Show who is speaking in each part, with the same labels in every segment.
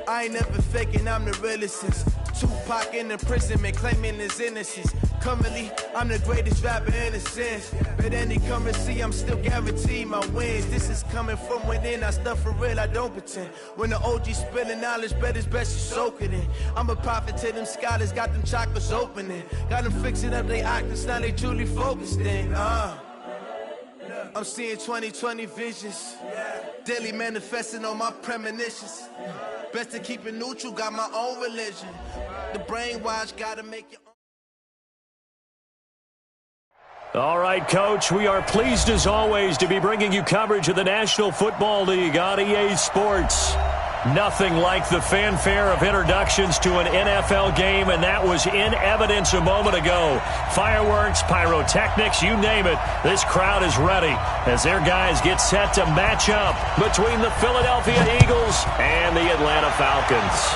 Speaker 1: I ain't never faking, I'm the realest since Tupac in imprisonment, claiming his innocence. Currently, I'm the greatest rapper in a sense. But any currency, I'm still guaranteed my wins. This is coming from within, I stuff for real, I don't pretend. When the OG spilling knowledge, bet it's best you soak it in. I'm a prophet to them scholars, got them chakras opening. Got them fixing up their octaves, now they truly focused in. I'm seeing 2020 visions. Daily manifesting on my premonitions. Best to keep it neutral, got my own religion. The brainwash, gotta make your own.
Speaker 2: All right, Coach, we are pleased as always to be bringing you coverage of the National Football League on EA Sports. Nothing like the fanfare of introductions to an NFL game, and that was in evidence a moment ago. Fireworks, pyrotechnics, you name it. This crowd is ready as their guys get set to match up between the Philadelphia Eagles and the Atlanta Falcons.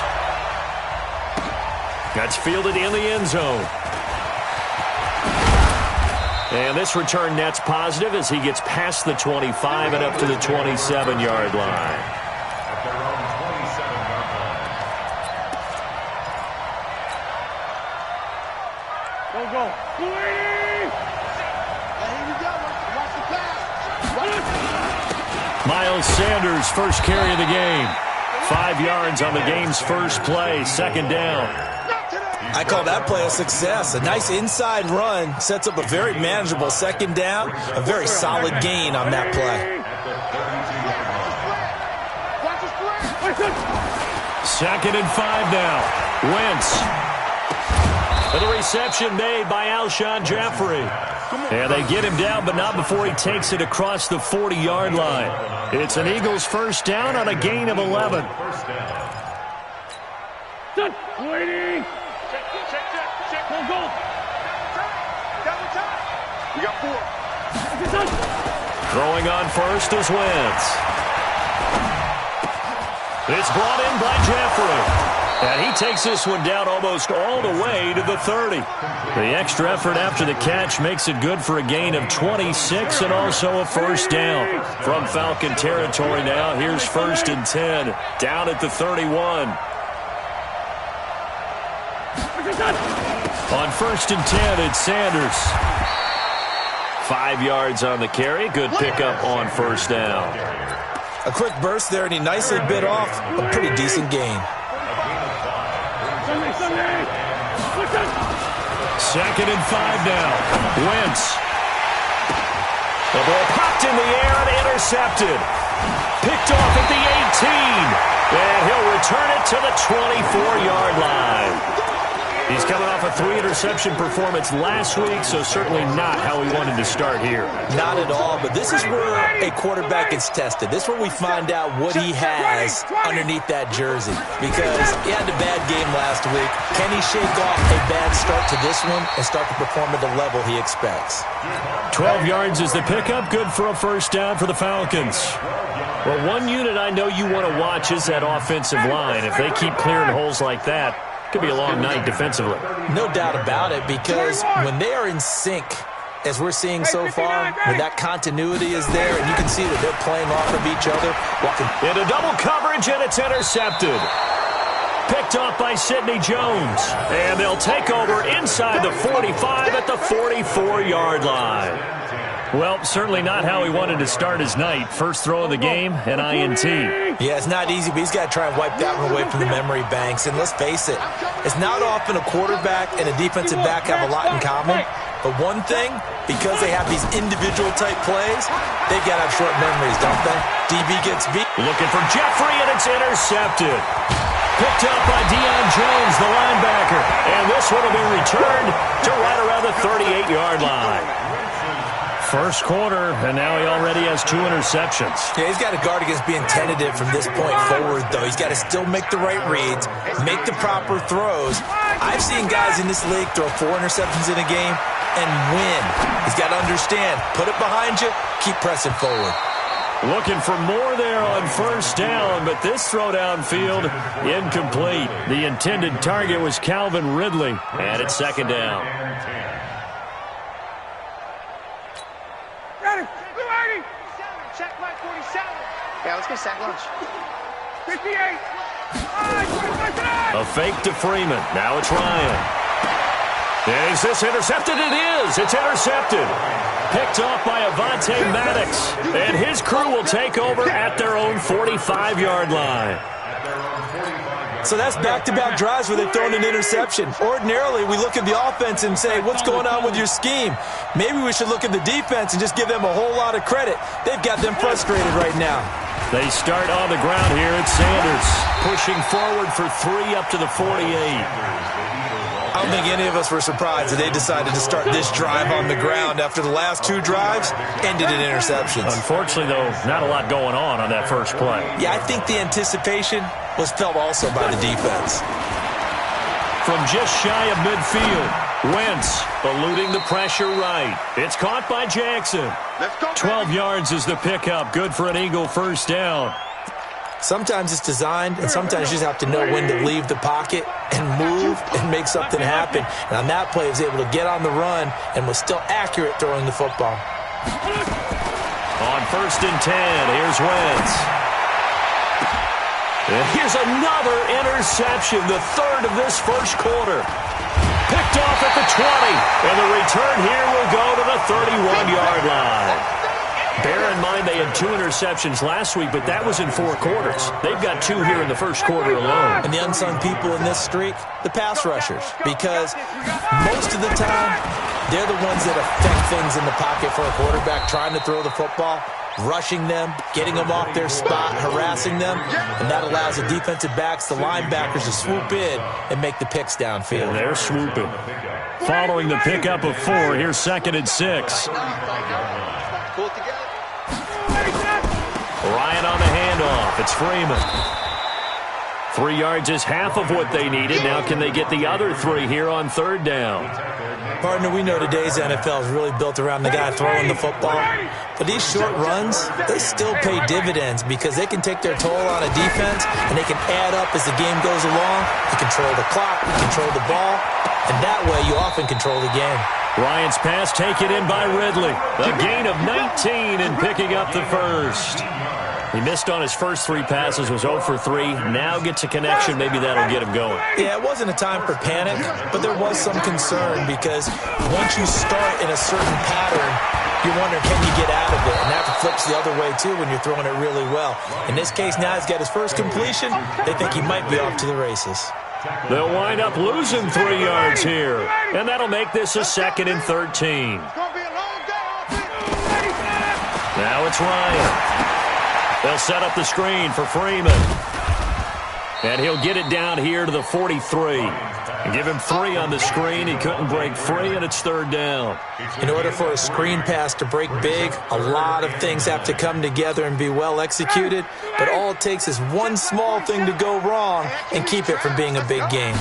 Speaker 2: That's fielded in the end zone. And this return net's positive as he gets past the 25 and up to the 27-yard line.
Speaker 3: Go.
Speaker 2: Miles Sanders, first carry of the game. 5 yards on the game's first play, second down.
Speaker 4: I call that play a success. A nice inside run sets up a very manageable second down. A very solid gain on that play.
Speaker 2: Second and 5 now. Wentz. The reception made by Alshon Jeffrey. And they get him down, but not before he takes it across the 40-yard line. It's an Eagles first down on a gain of 11.
Speaker 3: Waiting. Check. Go. We got 4.
Speaker 2: Throwing on first is Wentz. It's brought in by Jeffrey. And he takes this one down almost all the way to the 30. The extra effort after the catch makes it good for a gain of 26 and also a first down. From Falcon territory now, here's 1st and 10, down at the 31. On 1st and 10, it's Sanders. 5 yards on the carry. Good pickup on first down.
Speaker 4: A quick burst there, and he nicely bit off a pretty decent gain.
Speaker 2: Second and 5 now. Wentz. The ball popped in the air and intercepted. Picked off at the 18. And he'll return it to the 24-yard line. He's coming off a 3-interception performance last week, so certainly not how he wanted to start here.
Speaker 4: Not at all, but this is where a quarterback gets tested. This is where we find out what he has underneath that jersey. Because he had a bad game last week. Can he shake off a bad start to this one and start to perform at the level he expects?
Speaker 2: 12 yards is the pickup. Good for a first down for the Falcons. Well, one unit I know you want to watch is that offensive line. If they keep clearing holes like that, could be a long night defensively.
Speaker 4: No doubt about it, because when they are in sync, as we're seeing so far, when that continuity is there, and you can see that they're playing off of each other.
Speaker 2: Into double coverage, and it's intercepted. Picked off by Sidney Jones. And they'll take over inside the 45 at the 44-yard line. Well, certainly not how he wanted to start his night. First throw of the game, an INT.
Speaker 4: Yeah, it's not easy, but he's got to try and wipe that one away from the memory banks. And let's face it, it's not often a quarterback and a defensive back have a lot in common. But one thing, because they have these individual type plays, they've got to have short memories, don't they? DB gets beat.
Speaker 2: Looking for Jeffrey, and it's intercepted. Picked up by Deion Jones, the linebacker. And this one will be returned to right around the 38-yard line. First quarter, and now he already has 2 interceptions.
Speaker 4: Yeah, he's got to guard against being tentative from this point forward, though. He's got to still make the right reads, make the proper throws. I've seen guys in this league throw 4 interceptions in a game and win. He's got to understand, put it behind you, keep pressing forward.
Speaker 2: Looking for more there on first down, but this throw downfield, incomplete. The intended target was Calvin Ridley, and it's second down.
Speaker 5: Check my 47. Yeah, let's get sack lunch.
Speaker 3: 58.
Speaker 2: A fake to Freeman. Now it's Ryan. Is this intercepted? It is. It's intercepted. Picked off by Avonte Maddox. And his crew will take over at their own 45-yard line.
Speaker 4: So that's back-to-back drives where they've thrown an interception. Ordinarily, we look at the offense and say, what's going on with your scheme? Maybe we should look at the defense and just give them a whole lot of credit. They've got them frustrated right now.
Speaker 2: They start on the ground here at Sanders, pushing forward for 3 up to the 48.
Speaker 4: I don't think any of us were surprised that they decided to start this drive on the ground after the last 2 drives ended in interceptions.
Speaker 2: Unfortunately, though, not a lot going on that first play.
Speaker 4: Yeah, I think the anticipation was felt also by the defense.
Speaker 2: From just shy of midfield, Wentz eluding the pressure right. It's caught by Jackson. 12 yards is the pickup. Good for an Eagle first down.
Speaker 4: Sometimes it's designed, and sometimes you just have to know when to leave the pocket and move and make something happen. And on that play, he was able to get on the run and was still accurate throwing the football.
Speaker 2: On 1st and 10, here's Wentz. And here's another interception, the third of this first quarter. Picked off at the 20, and the return here will go to the 31-yard line. Bear in mind they had 2 interceptions last week, but that was in 4 quarters. They've got 2 here in the first quarter alone.
Speaker 4: And the unsung people in this streak, the pass rushers, because most of the time, they're the ones that affect things in the pocket for a quarterback, trying to throw the football, rushing them, getting them off their spot, harassing them, and that allows the defensive backs, the linebackers, to swoop in and make the picks downfield.
Speaker 2: And they're swooping. Following the pickup of 4, here's 2nd and 6. Ryan on the handoff. It's Freeman. 3 yards is half of what they needed. Now can they get the other 3 here on 3rd down?
Speaker 4: Partner, we know today's NFL is really built around the guy throwing the football. But these short runs, they still pay dividends because they can take their toll on a defense and they can add up as the game goes along. You control the clock, you control the ball, and that way you often control the game.
Speaker 2: Ryan's pass taken in by Ridley. A gain of 19 and picking up the first. He missed on his first 3 passes, was 0 for 3. Now gets a connection. Maybe that'll get him going.
Speaker 4: Yeah, it wasn't a time for panic, but there was some concern because once you start in a certain pattern, you're wondering, can you get out of it? And that flips the other way, too, when you're throwing it really well. In this case, now he's got his first completion. They think he might be off to the races.
Speaker 2: They'll wind up losing 3 yards here, and that'll make this a 2nd and 13. Now it's Ryan. They'll set up the screen for Freeman. And he'll get it down here to the 43. And give him 3 on the screen. He couldn't break free, and it's 3rd down.
Speaker 4: In order for a screen pass to break big, a lot of things have to come together and be well executed. But all it takes is one small thing to go wrong and keep it from being a big game.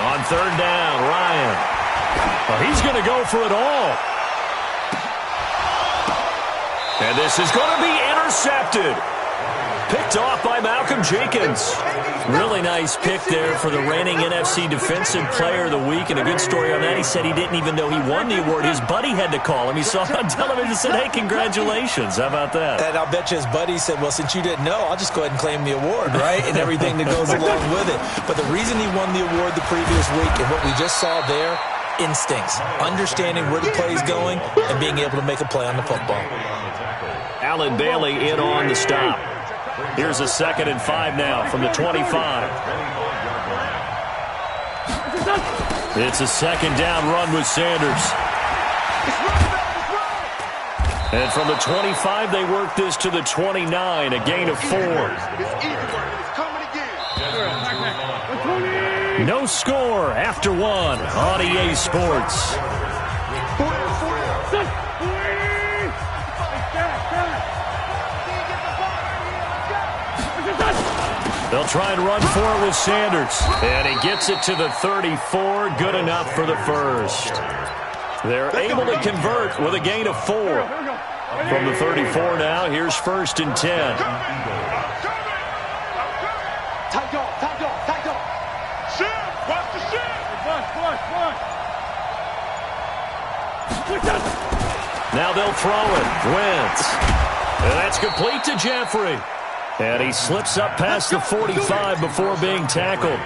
Speaker 2: On 3rd down, Ryan. Well, he's going to go for it all. And this is going to be intercepted. Picked off by Malcolm Jenkins. Really nice pick there for the reigning NFC Defensive Player of the Week. And a good story on that. He said he didn't even know he won the award. His buddy had to call him. He saw it on television and said, hey, congratulations. How about that?
Speaker 4: And I'll bet you his buddy said, well, since you didn't know, I'll just go ahead and claim the award, right? And everything that goes along with it. But the reason he won the award the previous week and what we just saw there, instincts, understanding where the play is going and being able to make a play on the football.
Speaker 2: Allen Bailey in on the stop. Here's a 2nd and 5 now from the 25. It's a 2nd down run with Sanders. And from the 25, they work this to the 29, a gain of 4. No score after 1 on EA Sports. They'll try and run for it with Sanders. And he gets it to the 34. Good enough for the first. They're able to convert with a gain of 4. From the 34 now, here's 1st and 10.
Speaker 3: Push.
Speaker 2: Now they'll throw it. Wentz. And that's complete to Jeffrey. And he slips up past the 45 before being tackled.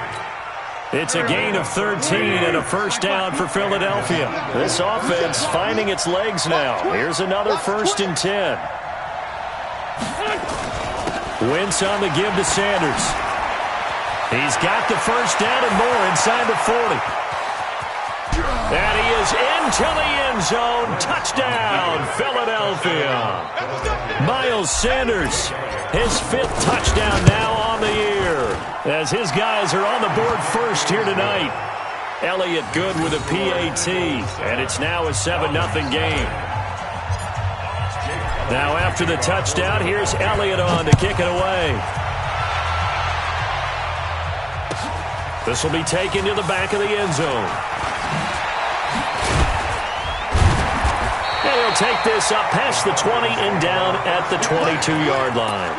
Speaker 2: It's a gain of 13 and a first down for Philadelphia. This offense finding its legs now. Here's another 1st and 10. Wentz on the give to Sanders. He's got the first down and more inside the 40. And he is into the end zone. Touchdown, Philadelphia. Miles Sanders, his 5th touchdown now on the year, as his guys are on the board first here tonight. Elliott good with a PAT, and it's now a 7-0 game. Now after the touchdown, here's Elliott on to kick it away. This will be taken to the back of the end zone. And he'll take this up past the 20 and down at the 22-yard line.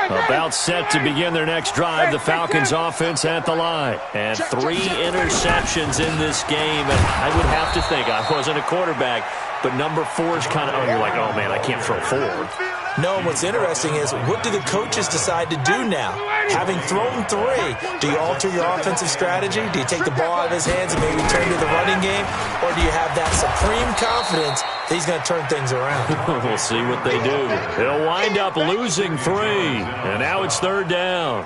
Speaker 2: About set to begin their next drive, the Falcons offense at the line. And 3 interceptions in this game. And I would have to think, I wasn't a quarterback, but number 4 is kind of, you're like, oh man, I can't throw 4.
Speaker 4: No, what's interesting is, what do the coaches decide to do now? Having thrown 3, do you alter your offensive strategy? Do you take the ball out of his hands and maybe turn to the running game? Or do you have that supreme confidence that he's going to turn things around?
Speaker 2: We'll see what they do. They'll wind up losing 3, and now it's 3rd down.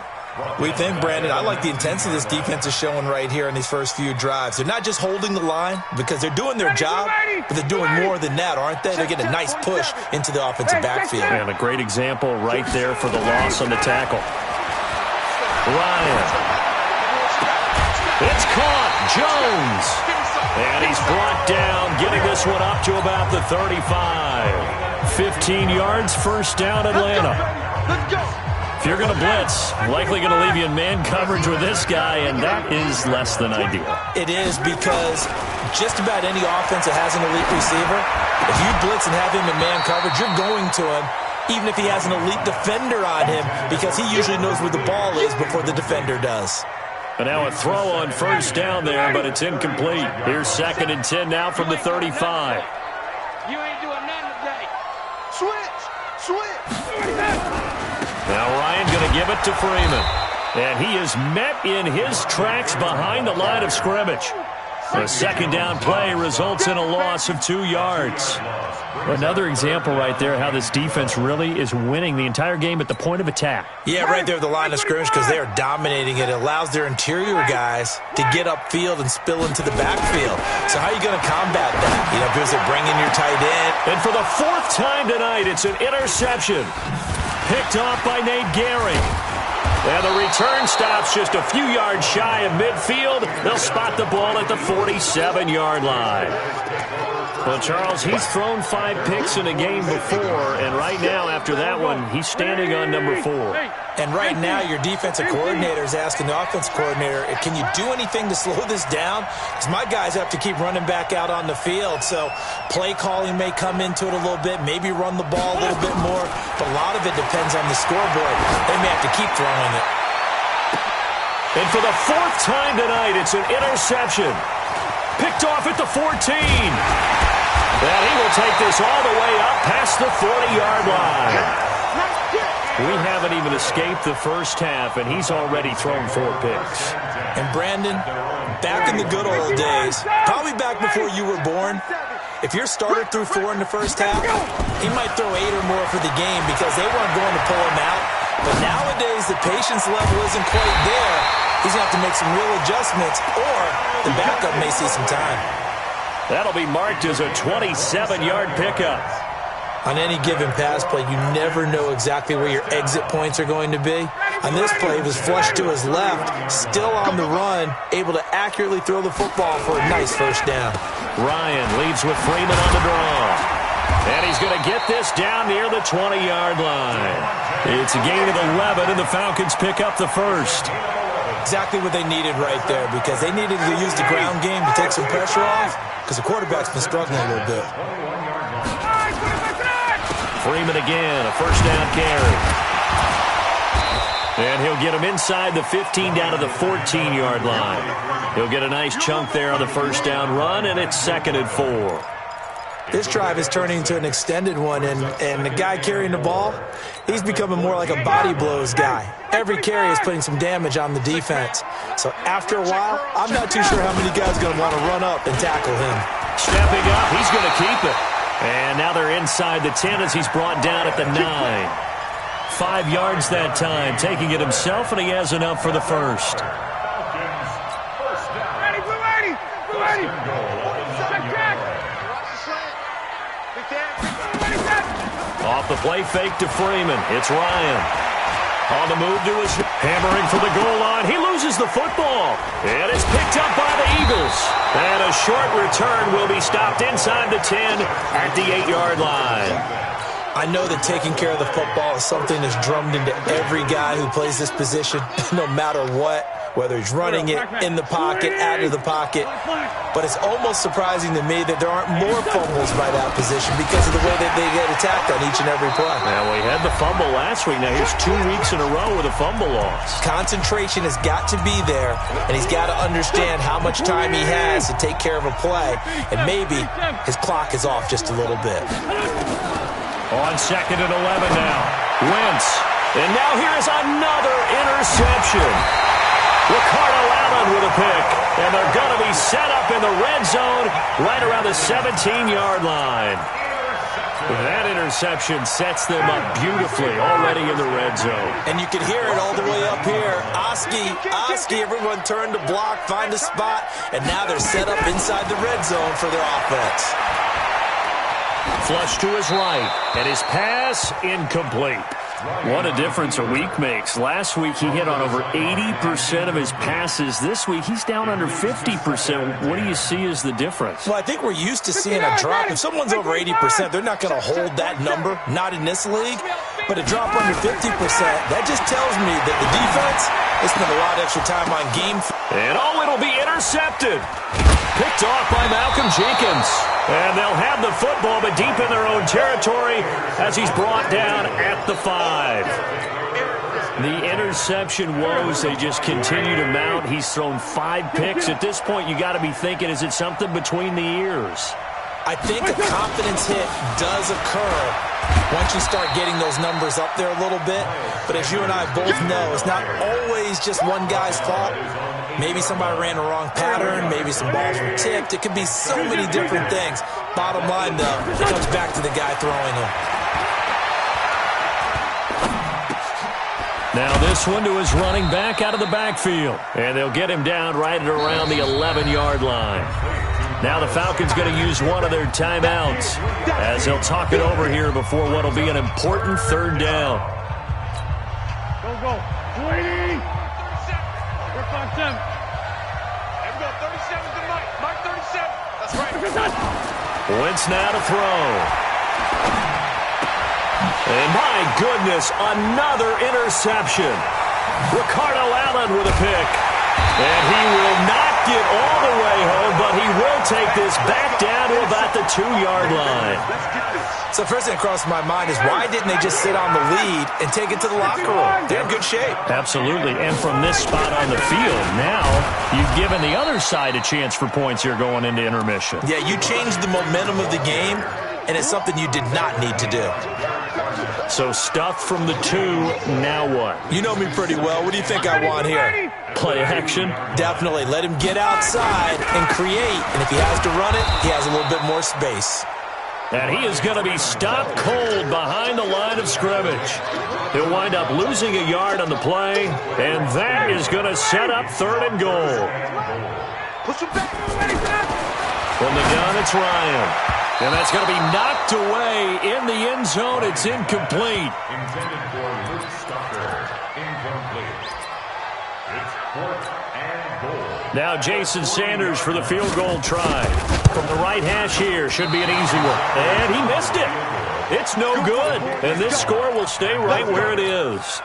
Speaker 4: We think, Brandon, I like the intensity this defense is showing right here in these first few drives. They're not just holding the line because they're doing their job, but they're doing more than that, aren't they? They're getting a nice push into the offensive backfield.
Speaker 2: And a great example right there for the loss on the tackle. Ryan. It's caught. Jones. And he's brought down, getting this one up to about the 35. 15 yards, first down, Atlanta.
Speaker 3: Let's go.
Speaker 2: If you're going to blitz, likely going to leave you in man coverage with this guy, and that is less than ideal.
Speaker 4: It is, because just about any offense that has an elite receiver, if you blitz and have him in man coverage, you're going to him, even if he has an elite defender on him, because he usually knows where the ball is before the defender does.
Speaker 2: And now a throw on first down there, but it's incomplete. Here's 2nd and 10 now from the 35.
Speaker 3: You ain't doing nothing today. Switch.
Speaker 2: Now Ryan going to give it to Freeman. And he is met in his tracks behind the line of scrimmage. The 2nd down play results in a loss of 2 yards. Another example right there how this defense really is winning the entire game at the point of attack.
Speaker 4: Yeah, right there at the line of scrimmage, because they are dominating it. It allows their interior guys to get upfield and spill into the backfield. So how are you going to combat that? You know, because they're bringing your tight end.
Speaker 2: And for the 4th time tonight, it's an interception. Picked off by Nate Gehring. And the return stops just a few yards shy of midfield. They'll spot the ball at the 47-yard line. Well, Charles, he's thrown 5 picks in a game before, and right now, after that one, he's standing on number 4.
Speaker 4: And right now, your defensive coordinator is asking the offensive coordinator, can you do anything to slow this down? Because my guys have to keep running back out on the field, so play calling may come into it a little bit, maybe run the ball a little bit more, but a lot of it depends on the scoreboard. They may have to keep throwing it.
Speaker 2: And for the 4th time tonight, it's an interception. Picked off at the 14. And he will take this all the way up past the 40-yard line. We haven't even escaped the first half, and he's already thrown 4 picks.
Speaker 4: And Brandon, back in the good old days, probably back before you were born, if your starter threw 4 in the first half, he might throw 8 or more for the game because they weren't going to pull him out. But nowadays, the patience level isn't quite there. He's going to have to make some real adjustments, or the backup may see some time.
Speaker 2: That'll be marked as a 27-yard pickup.
Speaker 4: On any given pass play, you never know exactly where your exit points are going to be. On this play, he was flushed to his left, still on the run, able to accurately throw the football for a nice first down.
Speaker 2: Ryan leads with Freeman on the draw. And he's going to get this down near the 20-yard line. It's a gain of 11, and the Falcons pick up the first.
Speaker 4: Exactly what they needed right there, because they needed to use the ground game to take some pressure off, because the quarterback's been struggling a little bit.
Speaker 2: Freeman again, a first down carry. And he'll get him inside the 15 down to the 14-yard line. He'll get a nice chunk there on the first down run, and it's 2nd and 4.
Speaker 4: This drive is turning into an extended one, and the guy carrying the ball, he's becoming more like a body blows guy. Every carry is putting some damage on the defense. So after a while, I'm not too sure how many guys are going to want to run up and tackle him.
Speaker 2: Stepping up, he's going to keep it. And now they're inside the 10 as he's brought down at the 9. 5 yards that time, taking it himself, and he has enough for the first. Off the play fake to Freeman. It's Ryan. On the move to his hammering for the goal line. He loses the football. And it's picked up by the Eagles. And a short return will be stopped inside the 10 at the 8-yard line.
Speaker 4: I know that taking care of the football is something that's drummed into every guy who plays this position, no matter what, whether he's running it, in the pocket, out of the pocket. But it's almost surprising to me that there aren't more fumbles by that position because of the way that they get attacked on each and every play.
Speaker 2: Now, we had the fumble last week. Now, here's 2 weeks in a row with a fumble loss.
Speaker 4: Concentration has got to be there, and he's got to understand how much time he has to take care of a play, and maybe his clock is off just a little bit.
Speaker 2: On 2nd and 11 now. Wentz. And now here's another interception. Ricardo Allen with a pick. And they're going to be set up in the red zone right around the 17-yard line. That interception sets them up beautifully already in the red zone.
Speaker 4: And you can hear it all the way up here. Oski, everyone turned to block, find a spot, and now they're set up inside the red zone for their offense.
Speaker 2: Flush to his right, and his pass incomplete. What a difference a week makes. Last week he hit on over 80% of his passes. This week he's down under 50%. What do you see as the difference?
Speaker 4: Well, I think we're used to seeing a drop. If someone's over 80%, they're not going to hold that number, not in this league. But a drop under 50%, that just tells me that the defense has spent a lot of extra time on game.
Speaker 2: And it'll be intercepted. Picked off by Malcolm Jenkins. And they'll have the football, but deep in their own territory as he's brought down at the 5. The interception woes, they just continue to mount. He's thrown 5 picks. At this point, you got to be thinking, is it something between the ears?
Speaker 4: I think a confidence hit does occur once you start getting those numbers up there a little bit. But as you and I both know, it's not always just one guy's fault. Maybe somebody ran the wrong pattern. Maybe some balls were tipped. It could be so many different things. Bottom line, though, it comes back to the guy throwing them.
Speaker 2: Now this one to his running back out of the backfield. And they'll get him down right at around the 11-yard line. Now the Falcons going to use one of their timeouts as they'll talk it over here before what will be an important 3rd down.
Speaker 3: Go. 20. 5-7. There we go. 37 to Mike 37. That's right.
Speaker 2: Wentz now to throw. And my goodness, another interception. Ricardo Allen with a pick. And he will not get all the way home, but he will take this back down to about the 2-yard line.
Speaker 4: So first thing that crossed my mind is why didn't they just sit on the lead and take it to the locker room? They're in good shape.
Speaker 2: Absolutely. And from this spot on the field, now you've given the other side a chance for points here going into intermission.
Speaker 4: Yeah, you changed the momentum of the game, and it's something you did not need to do.
Speaker 2: So stuffed from the 2, now what?
Speaker 4: You know me pretty well. What do you think I want here?
Speaker 2: Play action?
Speaker 4: Definitely. Let him get outside and create. And if he has to run it, he has a little bit more space.
Speaker 2: And he is going to be stopped cold behind the line of scrimmage. He'll wind up losing a yard on the play, and that is going to set up 3rd and goal. From the gun, it's Ryan. And that's going to be knocked away in the end zone. It's incomplete.
Speaker 5: Intended for Luke Stucker. Incomplete. It's 4th and goal.
Speaker 2: Now Jason Sanders for the field goal try. From the right hash here. Should be an easy one. And he missed it. It's no good. And this score will stay right where it is.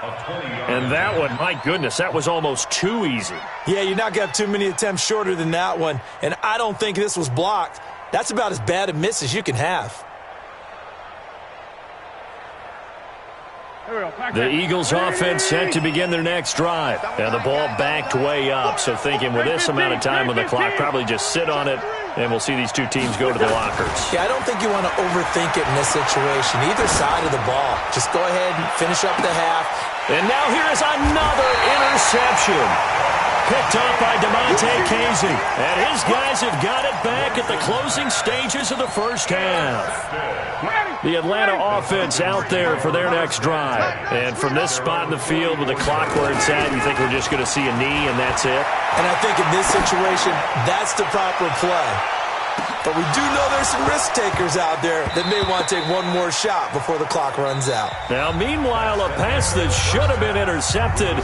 Speaker 2: And that one, my goodness, that was almost too easy.
Speaker 4: Yeah, you're not going to have too many attempts shorter than that one. And I don't think this was blocked. That's about as bad a miss as you can have.
Speaker 2: The Eagles offense set to begin their next drive. And the ball backed way up. So thinking with this amount of time on the clock, probably just sit on it And we'll see these two teams go to the lockers.
Speaker 4: Yeah, I don't think you want to overthink it in this situation. Either side of the ball. Just go ahead and finish up the half.
Speaker 2: And now here is another interception. Picked up by DeMonte Casey. And his guys have got it back at the closing stages of the first half. The Atlanta offense out there for their next drive. And from this spot in the field with the clock where it's at, you think we're just going to see a knee and that's it?
Speaker 4: And I think in this situation, that's the proper play. But we do know there's some risk takers out there that may want to take one more shot before the clock runs out.
Speaker 2: Now, meanwhile, a pass that should have been intercepted,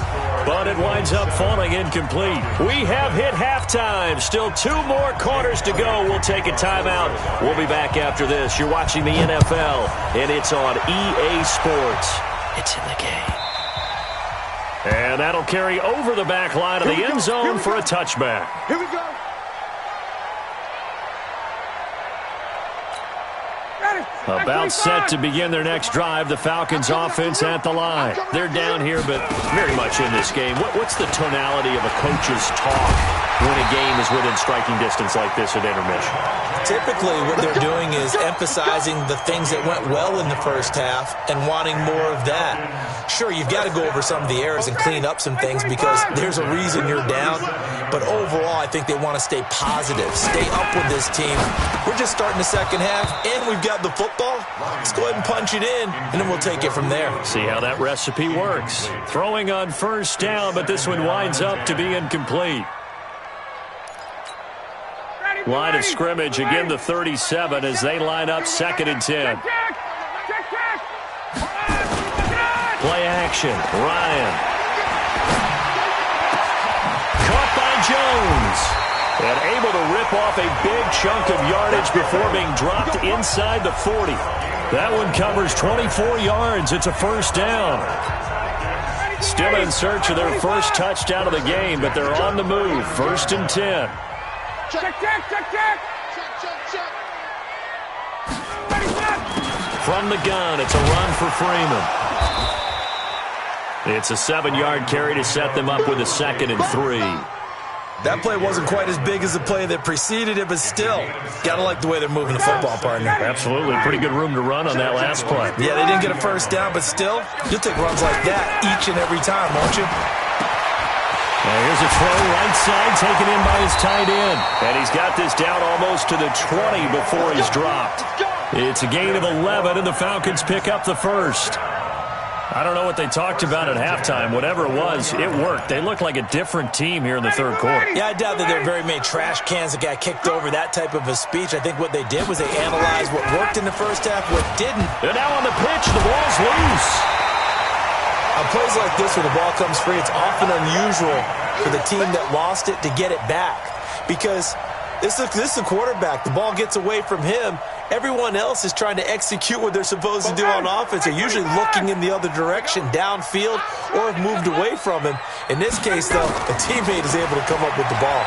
Speaker 2: but it winds up falling incomplete. We have hit halftime. Still 2 more quarters to go. We'll take a timeout. We'll be back after this. You're watching the NFL, and it's on EA Sports. It's in the game. And that'll carry over the back line of the end zone for a touchback.
Speaker 3: Here we go.
Speaker 2: About set to begin their next drive, the Falcons offense at the line. They're down here, but very much in this game. What's the tonality of a coach's talk when a game is within striking distance like this at intermission?
Speaker 4: Typically, what they're doing is emphasizing the things that went well in the first half and wanting more of that. Sure, you've got to go over some of the errors and clean up some things because there's a reason you're down. But overall, I think they want to stay positive, stay up with this team. We're just starting the second half, and we've got the football. Let's go ahead and punch it in, and then we'll take it from there.
Speaker 2: See how that recipe works. Throwing on first down, but this one winds up to be incomplete. Line of scrimmage, again the 37 as they line up 2nd and 10. Play action, Ryan. Caught by Jones. And able to rip off a big chunk of yardage before being dropped inside the 40. That one covers 24 yards. It's a first down. Still in search of their first touchdown of the game, but they're on the move. 1st and 10.
Speaker 3: Check.
Speaker 2: From the gun, it's a run for Freeman. It's a 7-yard carry to set them up with a 2nd and 3.
Speaker 4: That play wasn't quite as big as the play that preceded it, but still, gotta like the way they're moving the football, partner.
Speaker 2: Absolutely. Pretty good room to run on that last play.
Speaker 4: Yeah, they didn't get a first down, but still, you'll take runs like that each and every time, won't you?
Speaker 2: Now here's a throw right side taken in by his tight end. And he's got this down almost to the 20 before he's dropped. It's a gain of 11, and the Falcons pick up the first. I don't know what they talked about at halftime. Whatever it was, it worked. They look like a different team here in the third quarter.
Speaker 4: Yeah, I doubt that there were very many trash cans that got kicked over, that type of a speech. I think what they did was they analyzed what worked in the first half, what didn't.
Speaker 2: And now on the pitch, the ball's loose.
Speaker 4: On plays like this where the ball comes free, it's often unusual for the team that lost it to get it back. Because this is a quarterback. The ball gets away from him. Everyone else is trying to execute what they're supposed to do on offense. They're usually looking in the other direction, downfield, or have moved away from him. In this case, though, a teammate is able to come up with the ball.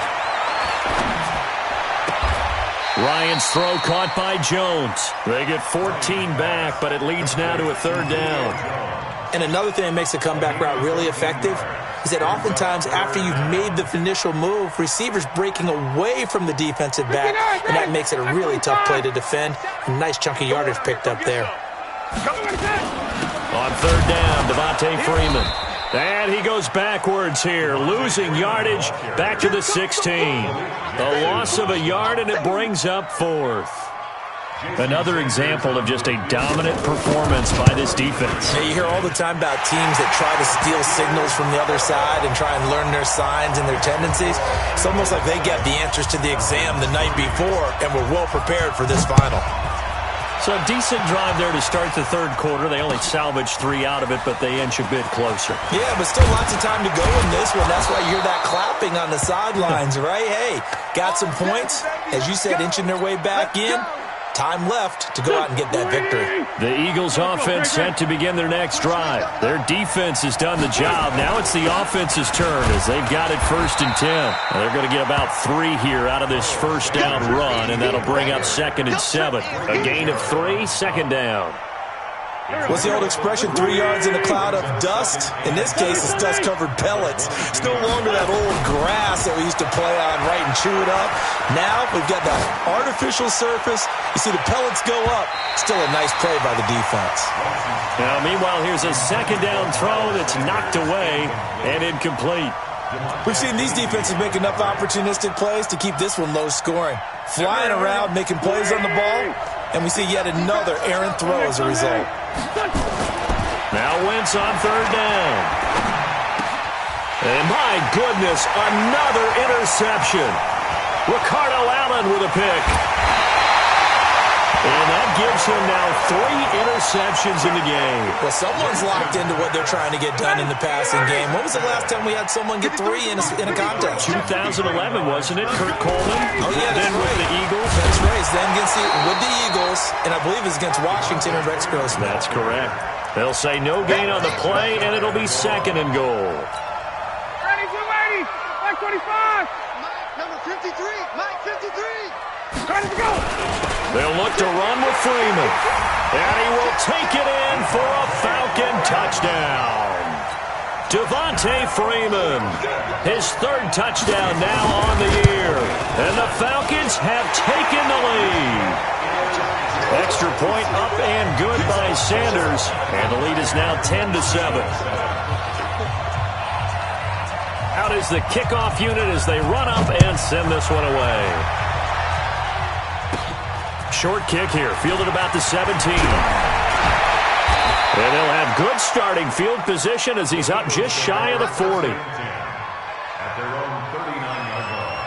Speaker 2: Ryan's throw caught by Jones. They get 14 back, but it leads now to a 3rd down.
Speaker 4: And another thing that makes the comeback route really effective is that oftentimes after you've made the initial move, receivers breaking away from the defensive back, and that makes it a really tough play to defend. A nice chunk of yardage picked up there.
Speaker 2: On 3rd down, Devontae Freeman. And he goes backwards here, losing yardage back to the 16. A loss of a yard, and it brings up 4th. Another example of just a dominant performance by this defense.
Speaker 4: Yeah, you hear all the time about teams that try to steal signals from the other side and try and learn their signs and their tendencies. It's almost like they get the answers to the exam the night before and were well prepared for this final.
Speaker 2: So a decent drive there to start the third quarter. They only salvaged 3 out of it, but they inch a bit closer.
Speaker 4: Yeah, but still lots of time to go in this one. That's why you hear that clapping on the sidelines, right? Hey, got some points. As you said, inching their way back in. Time left to go out and get that victory.
Speaker 2: The Eagles offense set to begin their next drive. Their defense has done the job. Now it's the offense's turn as they've got it 1st and 10. And they're going to get about 3 here out of this first down run, and that'll bring up 2nd and 7. A gain of 3, 2nd down.
Speaker 4: What's the old expression, 3 yards in a cloud of dust? In this case, it's dust-covered pellets. It's no longer that old grass that we used to play on, right, and chew it up. Now we've got that artificial surface. You see the pellets go up. Still a nice play by the defense.
Speaker 2: Now, meanwhile, here's a second down throw that's knocked away and incomplete.
Speaker 4: We've seen these defenses make enough opportunistic plays to keep this one low scoring. Flying around, making plays on the ball, and we see yet another errant throw as a result.
Speaker 2: Now Wentz on third down. And my goodness, another interception. Ricardo Allen with a pick. And that gives him now 3 interceptions in the game.
Speaker 4: Well, someone's locked into what they're trying to get done in the passing game. When was the last time we had someone get 3 in a contest?
Speaker 2: 2011, wasn't it? Kurt Coleman?
Speaker 4: Oh, yeah, that's
Speaker 2: then
Speaker 4: right.
Speaker 2: with the Eagles.
Speaker 4: That's right. Then with the Eagles, and I believe it's against Washington and Rex Grossman.
Speaker 2: That's correct. They'll say no gain on the play, and it'll be second and goal.
Speaker 3: Ready, 280, Mike 25.
Speaker 6: Number 53, Mike 53.
Speaker 3: Ready to go.
Speaker 2: They'll look to run with Freeman. And he will take it in for a Falcon touchdown. Devontae Freeman, his 3rd touchdown now on the year. And the Falcons have taken the lead. Extra point up and good by Sanders. And the lead is now 10-7. Out is the kickoff unit as they run up and send this one away. Short kick here, fielded about the 17. And they'll have good starting field position as he's up just shy of the 40.
Speaker 5: At their own 39-yard line.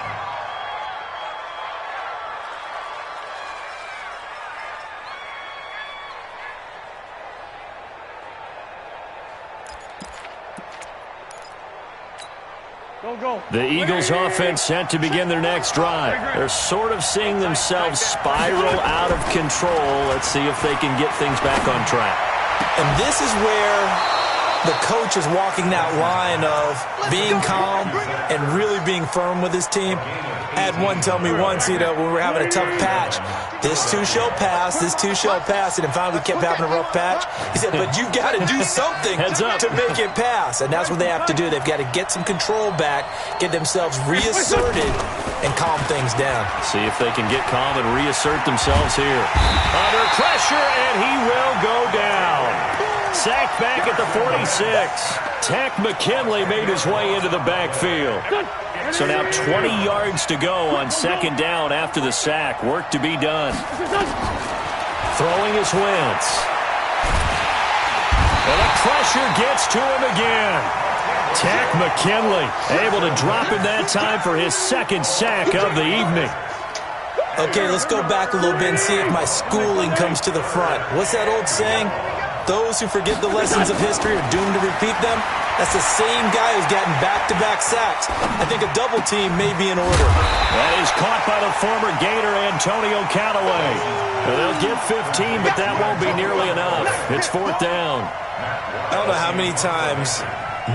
Speaker 3: Go.
Speaker 2: The Eagles offense set to begin their next drive. They're sort of seeing themselves spiral out of control. Let's see if they can get things back on track.
Speaker 4: And this is where the coach is walking that line of being calm and really being firm with his team. I had one tell me once, when we were having a tough patch, this too shall pass, this too shall pass, and finally we kept having a rough patch. He said, but you've got to do something to make it pass, and that's what they have to do. They've got to get some control back, get themselves reasserted, and calm things down.
Speaker 2: See if they can get calm and reassert themselves here. Under pressure, and he will go down. Sacked back at the 46. Takk McKinley made his way into the backfield. So now 20 yards to go on second down after the sack. Work to be done. Throwing his Wentz. And the pressure gets to him again. Takk McKinley able to drop him that time for his 2nd sack of the evening.
Speaker 4: Okay, let's go back a little bit and see if my schooling comes to the front. What's that old saying? Those who forget the lessons of history are doomed to repeat them. That's the same guy who's gotten back-to-back sacks. I think a double team may be in order.
Speaker 2: That is caught by the former Gator Antonio Callaway. They'll get 15, but that won't be nearly enough. It's 4th down.
Speaker 4: I don't know how many times,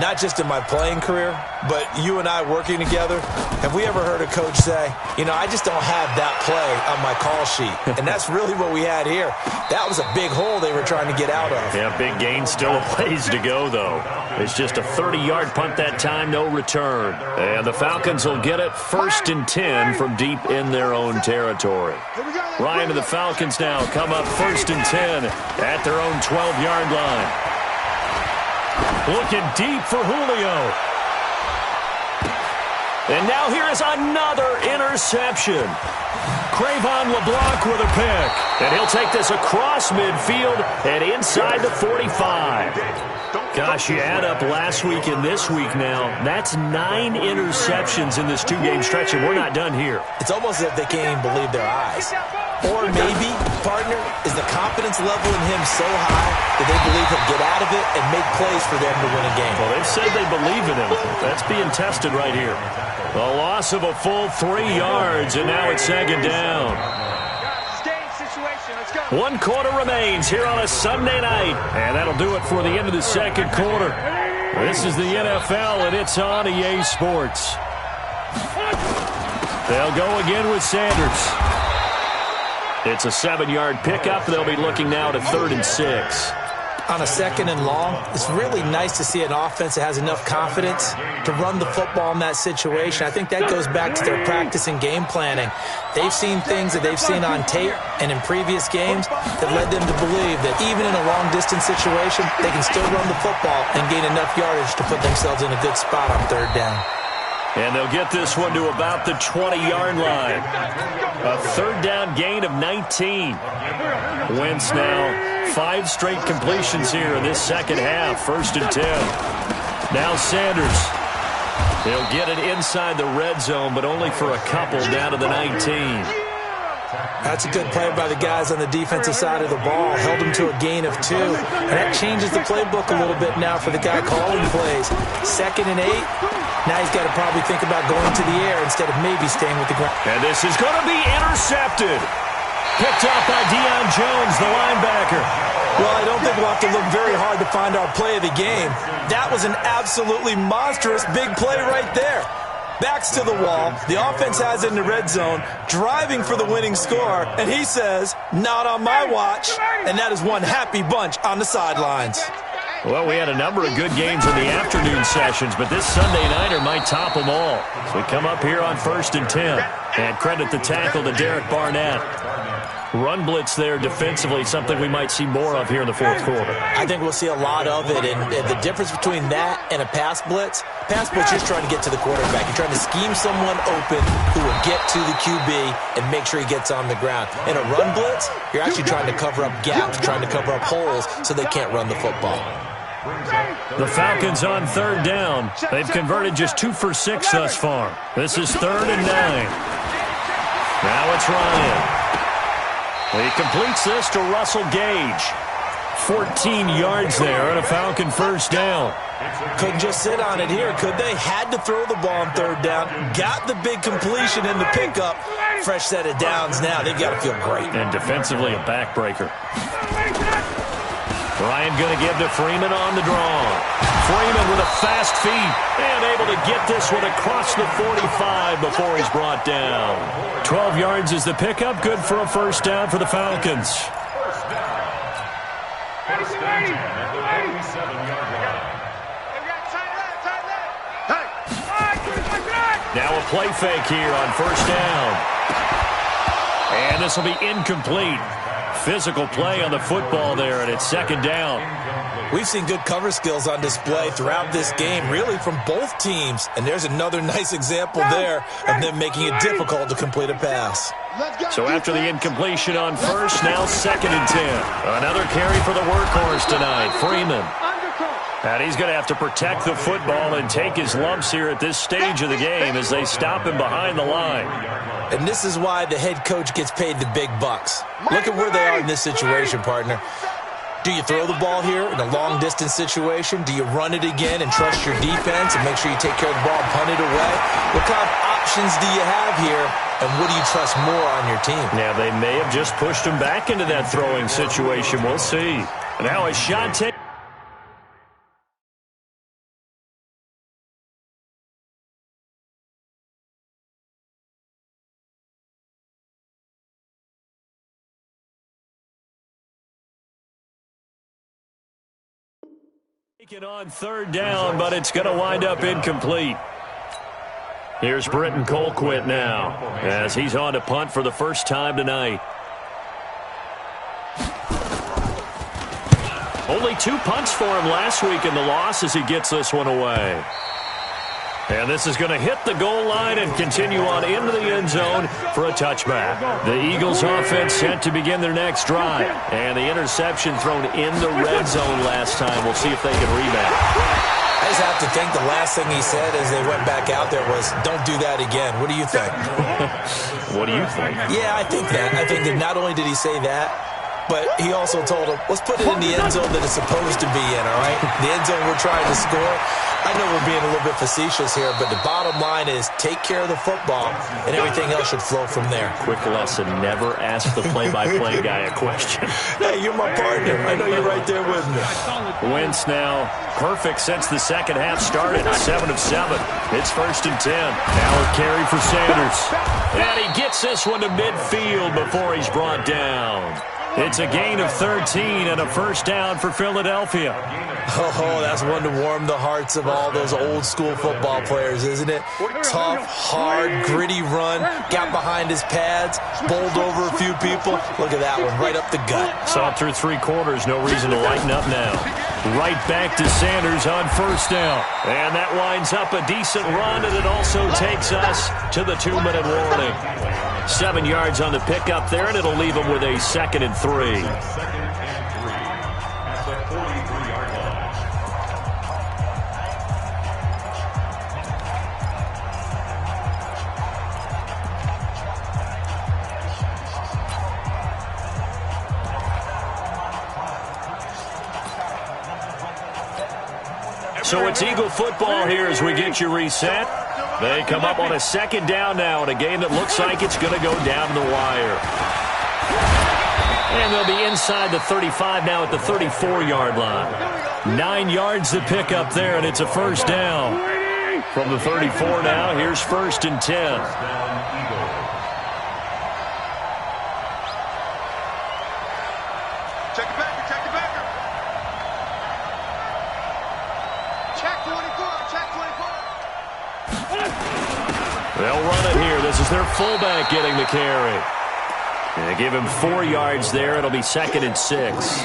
Speaker 4: not just in my playing career, but you and I working together, have we ever heard a coach say, I just don't have that play on my call sheet. And that's really what we had here. That was a big hole they were trying to get out of.
Speaker 2: Yeah, big gain, still a ways to go, though. It's just a 30-yard punt that time, no return. And the Falcons will get it 1st and 10 from deep in their own territory. Ryan and the Falcons now come up 1st and 10 at their own 12-yard line. Looking deep for Julio. And now here is another interception. Crayvon LeBlanc with a pick. And he'll take this across midfield and inside the 45. Gosh, you add up last week and this week now, that's 9 interceptions in this 2-game stretch, and we're not done here.
Speaker 4: It's almost as if they can't even believe their eyes. Or maybe, partner, is the confidence level in him so high that they believe he'll get out of it and make plays for them to win a game.
Speaker 2: Well, they've said they believe in him. That's being tested right here. A loss of a full 3 yards, and now it's 2nd down. 1 quarter remains here on a Sunday night, and that'll do it for the end of the 2nd quarter. This is the NFL, and it's on EA Sports. They'll go again with Sanders. It's a 7-yard pickup. They'll be looking now to 3rd and 6.
Speaker 4: on a 2nd and long, it's really nice to see an offense that has enough confidence to run the football in that situation. I think that goes back to their practice and game planning. They've seen things that they've seen on tape and in previous games that led them to believe that even in a long-distance situation, they can still run the football and gain enough yardage to put themselves in a good spot on 3rd down.
Speaker 2: And they'll get this one to about the 20-yard line. A 3rd down gain of 19. Wentz now 5 straight completions here in this second half. 1st and 10. Now Sanders. He'll get it inside the red zone, but only for a couple down to the 19.
Speaker 4: That's a good play by the guys on the defensive side of the ball. Held them to a gain of 2. And that changes the playbook a little bit now for the guy calling plays. 2nd and 8. Now he's got to probably think about going to the air instead of maybe staying with the ground.
Speaker 2: And this is going to be intercepted. Picked up by Deion Jones, the linebacker.
Speaker 4: Well, I don't think we'll have to look very hard to find our play of the game. That was an absolutely monstrous big play right there. Backs to the wall. The offense has it in the red zone, driving for the winning score. And he says, not on my watch. And that is one happy bunch on the sidelines.
Speaker 2: Well, we had a number of good games in the afternoon sessions, but this Sunday nighter might top them all. So we come up here on 1st and 10. And credit the tackle to Derek Barnett. Run blitz there defensively, something we might see more of here in the 4th quarter.
Speaker 4: I think we'll see a lot of it, and the difference between that and a pass blitz, you're just trying to get to the quarterback. You're trying to scheme someone open who will get to the QB and make sure he gets on the ground. In a run blitz, you're actually trying to cover up gaps, trying to cover up holes so they can't run the football.
Speaker 2: The Falcons on 3rd down. They've converted just 2 for 6 thus far. This is 3rd and 9. Now it's Ryan. He completes this to Russell Gage. 14 yards there and a Falcon 1st down.
Speaker 4: Couldn't just sit on it here, could they? Had to throw the ball on 3rd down. Got the big completion in the pickup. Fresh set of downs now. They've got to feel great.
Speaker 2: And defensively, a backbreaker. Ryan going to give to Freeman on the draw. Freeman with a fast feet and able to get this one across the 45 before he's brought down. 12 yards is the pickup. Good for a 1st down for the Falcons. Now a play fake here on 1st down. And this will be incomplete. Physical play on the football there, and it's 2nd down.
Speaker 4: We've seen good cover skills on display throughout this game, really from both teams. And there's another nice example there of them making it difficult to complete a pass.
Speaker 2: So after the incompletion on 1st, now 2nd and 10. Another carry for the workhorse tonight, Freeman. And he's going to have to protect the football and take his lumps here at this stage of the game as they stop him behind the line.
Speaker 4: And this is why the head coach gets paid the big bucks. Look at where they are in this situation, partner. Do you throw the ball here in a long-distance situation? Do you run it again and trust your defense and make sure you take care of the ball and punt it away? What kind of options do you have here, and what do you trust more on your team?
Speaker 2: Now, they may have just pushed him back into that throwing situation. We'll see. Now a shot take. Taken on 3rd down, but it's going to wind up incomplete. Here's Britton Colquitt now as he's on to punt for the 1st time tonight. Only 2 punts for him last week in the loss as he gets this one away. And this is going to hit the goal line and continue on into the end zone for a touchback. The Eagles offense set to begin their next drive. And the interception thrown in the red zone last time. We'll see if they can rebound.
Speaker 4: I just have to think the last thing he said as they went back out there was, don't do that again. What do you think?
Speaker 2: What do you think?
Speaker 4: Yeah, I think that. I think that not only did he say that, but he also told him, let's put it in the end zone that it's supposed to be in, all right? The end zone we're trying to score. I know we're being a little bit facetious here, but the bottom line is take care of the football, and everything else should flow from there.
Speaker 2: Quick lesson, never ask the play-by-play guy a question.
Speaker 4: Hey, you're my partner. I know you're right there with me.
Speaker 2: Wentz now perfect since the second half started, 7 of 7. It's 1st and 10. Now a carry for Sanders. And he gets this one to midfield before he's brought down. It's a gain of 13 and a first down for Philadelphia.
Speaker 4: Oh, that's one to warm the hearts of all those old-school football players, isn't it? Tough, hard, gritty run, got behind his pads, bowled over a few people. Look at that one, right up the gut.
Speaker 2: Saw through 3 quarters, no reason to lighten up now. Right back to Sanders on first down. And that winds up a decent run, and it also takes us to the 2-minute warning. 7 yards on the pickup there, and it'll leave them with a 2nd and 3. So it's Eagle football here as we get you reset. They come up on a 2nd down now in a game that looks like it's going to go down to the wire. And they'll be inside the 35 now at the 34-yard line. 9 yards to pick up there, and it's a first down. From the 34 now, here's 1st and 10.
Speaker 6: Check it back, check it back. Check 24, check 24.
Speaker 2: They'll run it here. This is their fullback getting the carry. They give him 4 yards there. It'll be 2nd and 6.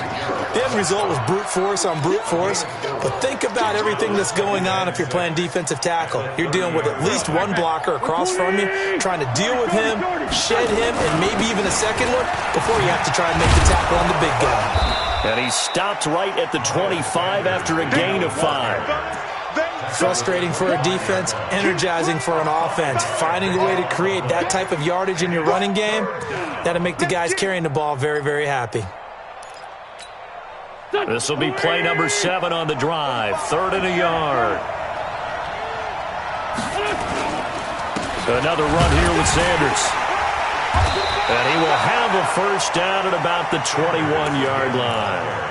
Speaker 4: The end result was brute force on brute force, but think about everything that's going on if you're playing defensive tackle. You're dealing with at least one blocker across from you, trying to deal with him, shed him, and maybe even a second one before you have to try and make the tackle on the big guy.
Speaker 2: And he stopped right at the 25 after a gain of 5.
Speaker 4: Frustrating for a defense, energizing for an offense. Finding a way to create that type of yardage in your running game, that'll make the guys carrying the ball very, very happy.
Speaker 2: This will be play number 7 on the drive. 3rd and a yard. Another run here with Sanders. And he will have a first down at about the 21-yard line.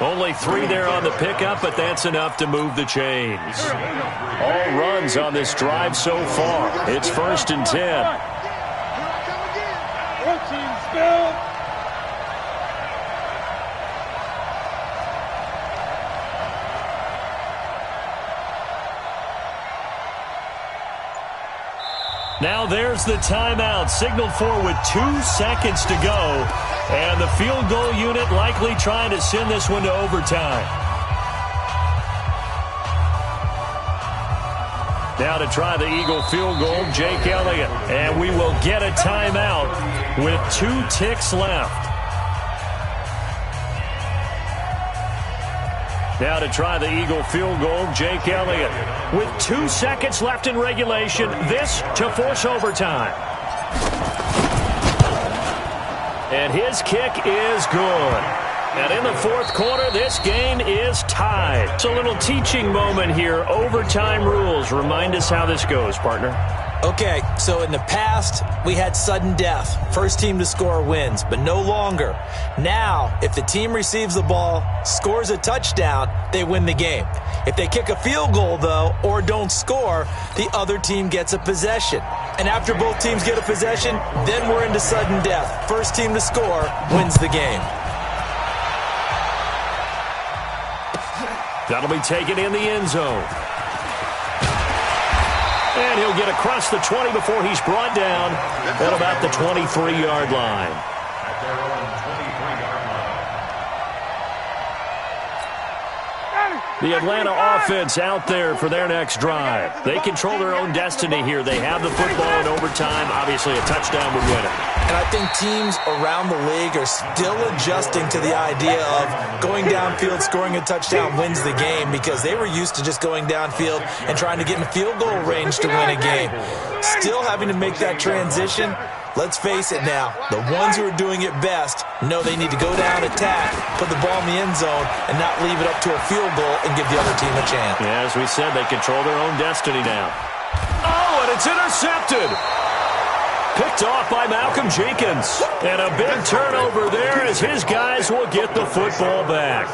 Speaker 2: Only 3 there on the pickup, but that's enough to move the chains. All runs on this drive so far. It's 1st and 10. Now there's the timeout, signaled for with 2 seconds to go. And the field goal unit likely trying to send this one to overtime. Now to try the Eagle field goal, Jake Elliott. And we will get a timeout with 2 ticks left. Now to try the Eagle field goal, Jake Elliott. With 2 seconds left in regulation, this to force overtime. And his kick is good. And in the 4th quarter, this game is tied. It's a little teaching moment here. Overtime rules. Remind us how this goes, partner.
Speaker 4: Okay, so in the past, we had sudden death. First team to score wins, but no longer. Now, if the team receives the ball, scores a touchdown, they win the game. If they kick a field goal, though, or don't score, the other team gets a possession. And after both teams get a possession, then we're into sudden death. First team to score wins the game.
Speaker 2: That'll be taken in the end zone. And he'll get across the 20 before he's brought down at about the 23-yard line.
Speaker 5: At their own 23-yard line.
Speaker 2: The Atlanta offense out there for their next drive. They control their own destiny here. They have the football in overtime. Obviously, a touchdown would win it.
Speaker 4: And I think teams around the league are still adjusting to the idea of going downfield, scoring a touchdown wins the game, because they were used to just going downfield and trying to get in field goal range to win a game. Still having to make that transition. Let's face it now, the ones who are doing it best know they need to go down, attack, put the ball in the end zone, and not leave it up to a field goal and give the other team a chance.
Speaker 2: Yeah, as we said, they control their own destiny now. Oh, and it's intercepted. Picked off by Malcolm Jenkins. And a big turnover there as his guys will get the football back.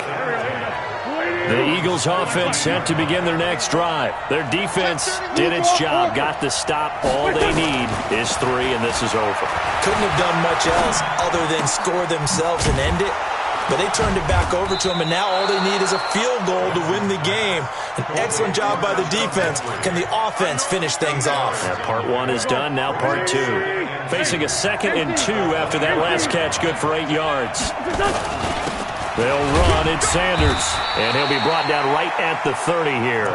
Speaker 2: The Eagles offense set to begin their next drive. Their defense did its job, got the stop. All they need is 3, and this is over.
Speaker 4: Couldn't have done much else other than score themselves and end it. But they turned it back over to him, and now all they need is a field goal to win the game. An excellent job by the defense. Can the offense finish things off?
Speaker 2: Yeah, part 1 is done, now part 2. Facing a 2nd and 2 after that last catch, good for 8 yards. They'll run, it's Sanders, and he'll be brought down right at the 30 here.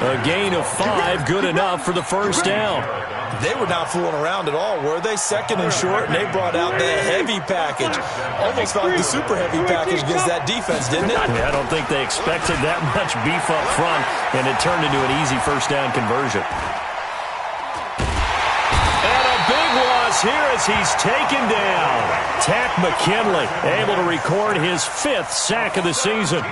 Speaker 2: A gain of 5, good enough for the first down.
Speaker 4: They were not fooling around at all, were they? 2nd and short, and they brought out the heavy package. Almost felt like the super heavy package against that defense, didn't it?
Speaker 2: Yeah, I don't think they expected that much beef up front, and it turned into an easy first down conversion. And a big loss here as he's taken down. Tack McKinley able to record his 5th sack of the season.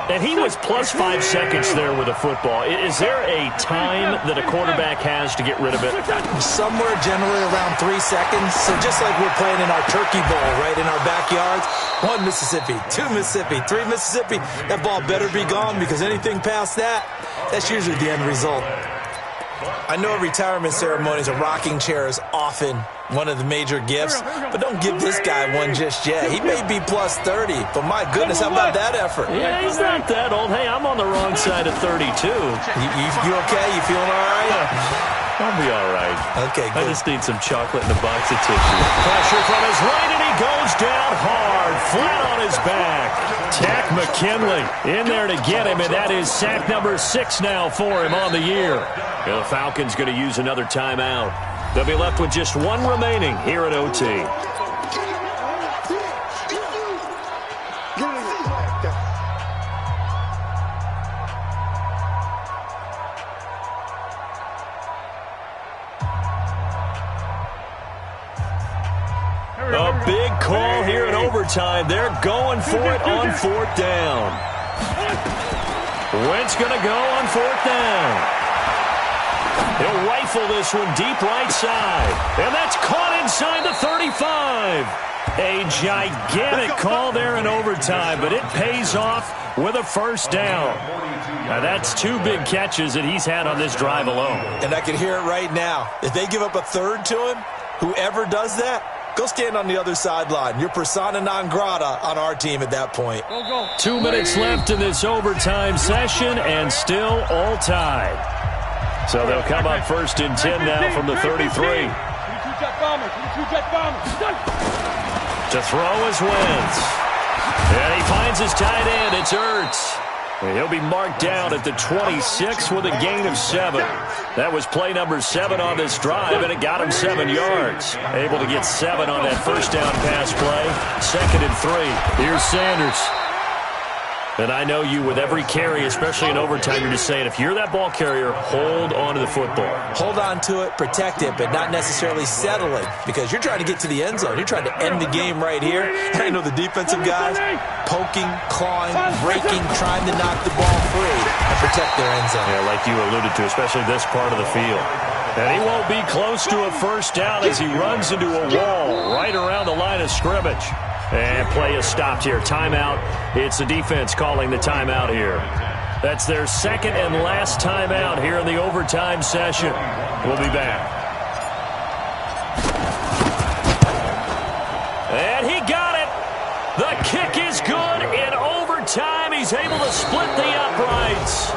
Speaker 2: And he was plus 5 seconds there with a football. Is there a time that a quarterback has to get rid of it?
Speaker 4: Somewhere generally around 3 seconds. So just like we're playing in our turkey bowl, right, in our backyards, 1 Mississippi, 2 Mississippi, 3 Mississippi, that ball better be gone because anything past that, that's usually the end result. I know retirement ceremonies, a rocking chair is often one of the major gifts, but don't give this guy one just yet. He may be plus 30, but my goodness, how about that effort?
Speaker 2: Yeah, he's not that old. Hey, I'm on the wrong side of 32.
Speaker 4: You okay? You feeling all right?
Speaker 2: I'll be all right.
Speaker 4: Okay, good.
Speaker 2: I just need some chocolate and a box of tissue. Pressure from his right, and he goes down hard, flat on his back. Tack McKinley in there to get him, and that is sack number 6 now for him on the year. The Falcons going to use another timeout. They'll be left with just 1 remaining here at OT. A big call here in overtime. They're going for it on 4th down. Wentz going to go on 4th down. He'll rifle this one deep right side. And that's caught inside the 35. A gigantic call there in overtime, but it pays off with a first down. Now that's 2 big catches that he's had on this drive alone.
Speaker 4: And I can hear it right now. If they give up a 3rd to him, whoever does that, go stand on the other sideline. You're persona non grata on our team at that point.
Speaker 2: 2 minutes left in this overtime session, and still all tied. So they'll come up 1st and 10 now from the 33. To throw is Wentz. And he finds his tight end. It's Ertz. And he'll be marked down at the 26 with a gain of 7. That was play number 7 on this drive, and it got him 7 yards. Able to get 7 on that first down pass play. 2nd and 3. Here's Sanders. And I know you, with every carry, especially in overtime, you're just saying, if you're that ball carrier, hold on to the football.
Speaker 4: Hold on to it, protect it, but not necessarily settling, because you're trying to get to the end zone. You're trying to end the game right here. I know the defensive guys poking, clawing, breaking, trying to knock the ball free and protect their end zone.
Speaker 2: Yeah, like you alluded to, especially this part of the field. And he won't be close to a first down as he runs into a wall right around the line of scrimmage. And play is stopped here. Timeout. It's the defense calling the timeout here. That's their 2nd and last timeout here in the overtime session. We'll be back. And he got it. The kick is good in overtime. He's able to split the uprights.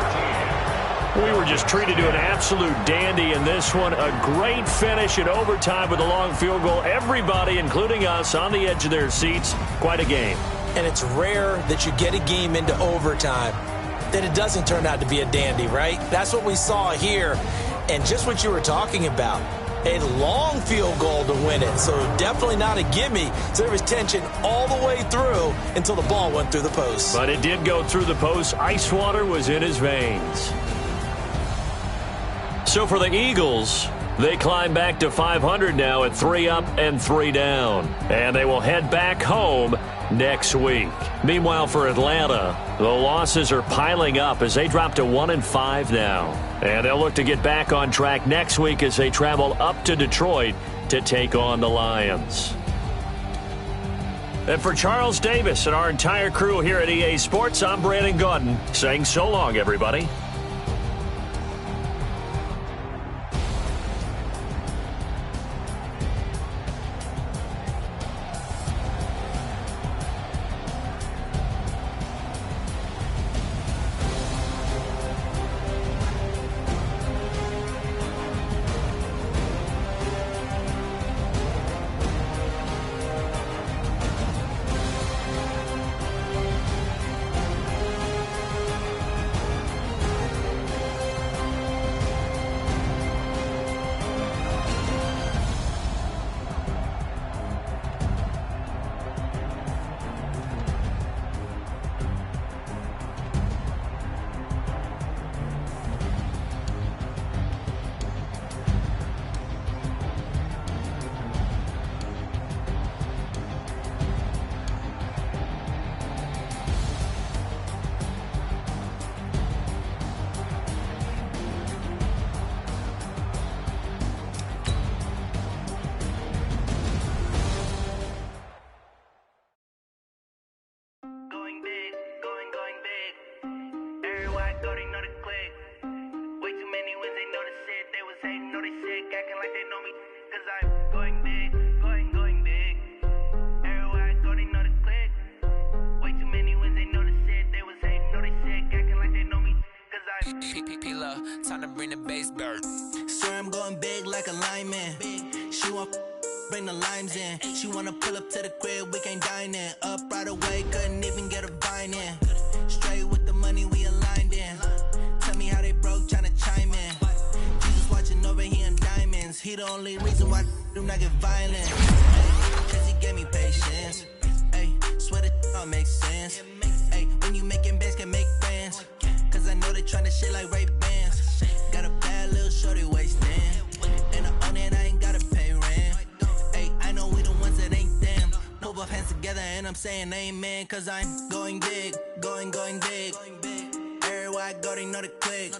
Speaker 2: We were just treated to an absolute dandy in this one. A great finish in overtime with a long field goal. Everybody, including us, on the edge of their seats. Quite a game.
Speaker 4: And it's rare that you get a game into overtime that it doesn't turn out to be a dandy, right? That's what we saw here. And just what you were talking about. A long field goal to win it. So definitely not a gimme. So there was tension all the way through until the ball went through the post.
Speaker 2: But it did go through the post. Ice water was in his veins. So for the Eagles, they climb back to 500 now at 3 up and 3 down. And they will head back home next week. Meanwhile, for Atlanta, the losses are piling up as they drop to 1-5 now. And they'll look to get back on track next week as they travel up to Detroit to take on the Lions. And for Charles Davis and our entire crew here at EA Sports, I'm Brandon Gaudin saying so long, everybody.
Speaker 7: Time to bring the bass bird.
Speaker 8: Sir, I'm going big like a lineman. She want bring the limes in. She wanna pull up to the crib, we can't dine in. Up right away, couldn't even get a vine in. Straight with the money we aligned in. Tell me how they broke, tryna chime in. Jesus watching over, he in diamonds. He the only reason why I do not get violent. Cause he gave me patience. Swear that all makes sense. When you making bands, can make friends. Cause I know they tryna shit like Ray-Bans. Got a bad little shorty wasting. And I own it, I ain't gotta pay rent. I know we the ones that ain't them. Put both hands together and I'm saying amen. Cause I'm going big, going big. Everywhere I go, they know the click.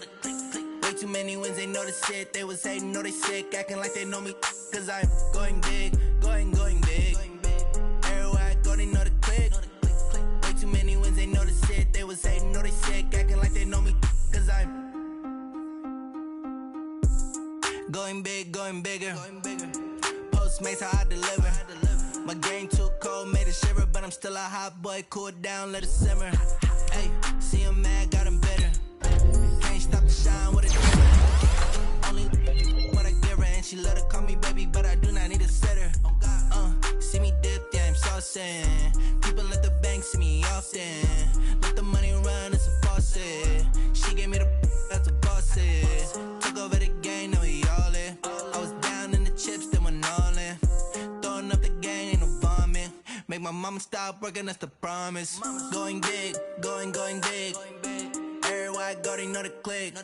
Speaker 8: Way too many wins, they know the shit. They was hating, know they sick, acting like they know me. Cause I'm going big, going big. Everywhere I go, they know the click. Way too many wins, they know the shit. They was hating, know they sick, acting like they know me. Cause I'm going big, going bigger. Postmates how I deliver. My game too cold, made it shiver. But I'm still a hot boy, cool it down, let it simmer. Hey, see him mad, got him bitter. Can't stop the shine with it. Only what I give her, and she let her call me baby, but I do not need a sitter. See me dip, yeah, I'm saucing. People at the bank see me often. Let the money run, it's a faucet. She gave me the that's a boss it. Took over the game, now we all in. I was down in the chips, then went all in. Throwing up the gang, ain't no vomit. Make my mama stop working, that's the promise. Going big, going big. Everywhere I go, they know the click.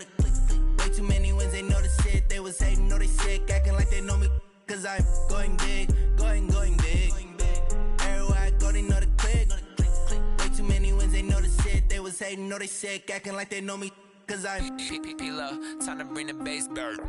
Speaker 8: Way too many wins, they know the shit. They was hating, know they sick, acting like they know me. Cause I'm going big, going big. Everywhere I go, they know the click. Way too many wins, they know the shit. They was hating, know they sick, acting like they know me. Cause I'm
Speaker 7: P-P-P-Love, time to bring the bass bird.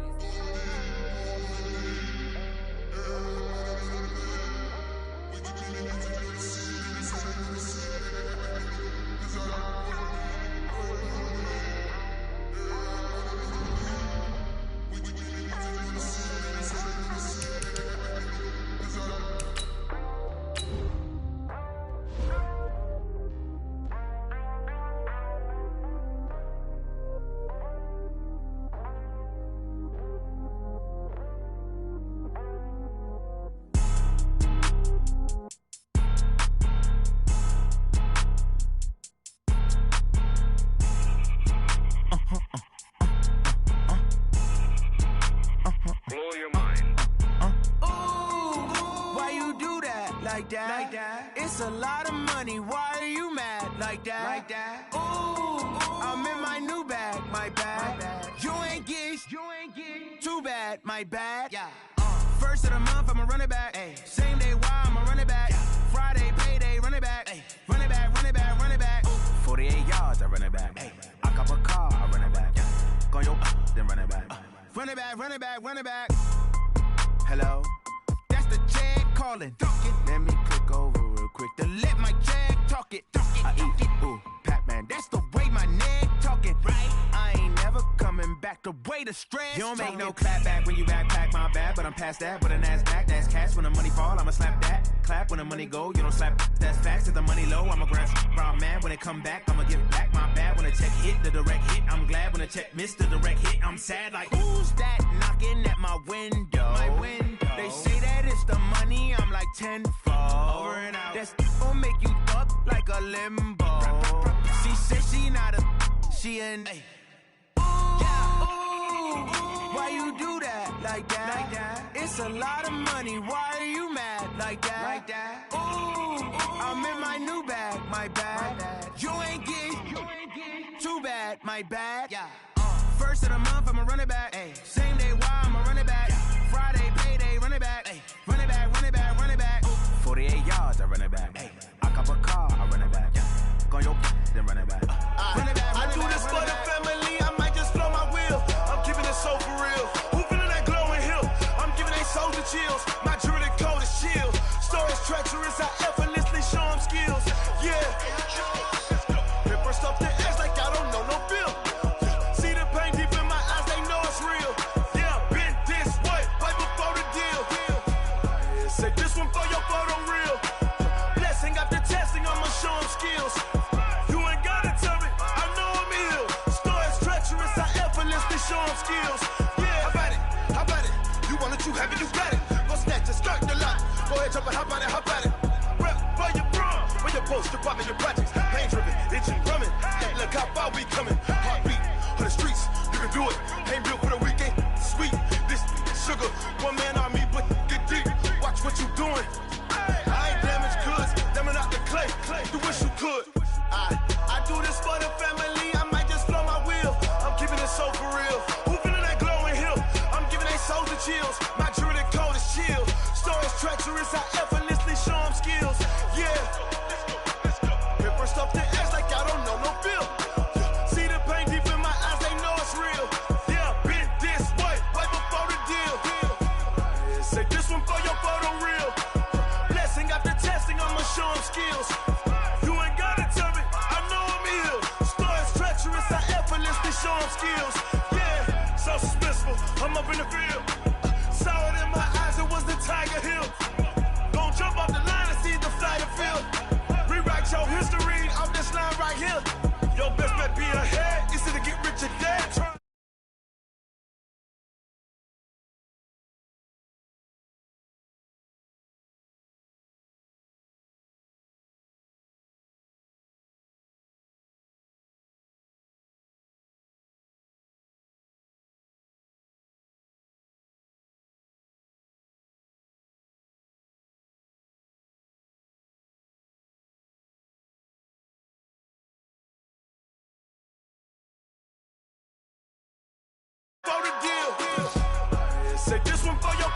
Speaker 1: Like that. It's a lot of money. Why are you mad like that? Ooh, I'm in my new bag, my bad. You ain't get too bad, my bad. Yeah. First of the month, I'ma run it back. Ay. Same day, why I'ma run it back. Friday, payday, run it back. Ay. Run it back, run it back, run it back. 48 yards, I run it back. Ay. I cop a car, I run it back. Go your then run it back. Run it back, run it back, run it back. Hello, that's the Chad calling. Let me click over real quick. The
Speaker 8: the stress.
Speaker 1: You don't make no clap back when you backpack, my bad, but I'm past that. With a NASDAQ, that's cash. When the money fall, I'ma slap that. Clap when the money go, you don't slap. That's facts. If the money low, I'ma grab brown man. When it come back, I'ma give back my bad. When the check hit, the direct hit, I'm glad. When the check missed, the direct hit, I'm sad. Like, who's that knocking at my window? They say that it's the money, I'm like tenfold. Over and out. That's gon' make you up like a limbo. She said she not a, she an. Ay. Why you do that like that? It's a lot of money. Why are you mad like that? Ooh, I'm in my new bag, my bad. You ain't get too bad, my bad. Yeah. First of the month, I'ma run it back. Ay. Same day, why I'ma run it back. Friday, payday, run it back. Ay. Run it back, run it back, run it back. 48 yards, I run it back. Ay. I cop a car, I run it back. Go on your then run it back. Run it back,
Speaker 9: I do this for the family. I might just blow my wheel. I'm keeping it so for real. Who feeling that glowing hill? I'm giving they soldier chills. My jewelry code is chill. Stories treacherous, I effortlessly show them skills. Yeah. Hit first up the edge like I don't know no feel. See the pain deep in my eyes, they know it's real. Yeah, been this way, right before the deal. Say this one for your photo real. Blessing after testing, I'ma show them skills. You ain't gotta tell me, I know I'm ill. Stories treacherous, I effortlessly show them skills. Yeah, how about it? You want it, you have it, you got it. Go snatch it, start the lot. Go ahead, jump it, hop on it, hop on it. Rep for your bro, for your post, your pop, and your projects. Pain driven, itching, drumming. Look how far we coming. Heartbeat on the streets, you can do it. Ain't built for the weekend, sweet. This sugar, one man army, but get deep. Watch what you doing. I ain't damaged goods, damn out the clay. You wish you could. I do this for the family. I might just blow my wheel. I'm keeping it so for real. Who feeling that glowing hill? I'm giving they souls the chills. My jewelry code is chill. Stories treacherous, I effortlessly show them skills. Yeah. Hit first up the edge like I don't know no feel. See the pain deep in my eyes, they know it's real. Yeah, been this way, right before the deal. Say this one for your photo real. Blessing after testing, I'ma show them skills. You ain't gotta tell me, I know I'm ill. Stories treacherous, I effortlessly show them skills. Yeah, so suspenseful, I'm up in the field. Saw it in my eyes, it was the Tiger Hill. Gon' jump off the line and see the flight of field. Rewrite your history off this line right here. Your best bet be ahead, easy to get rich or dead. For the deal. Say this one for your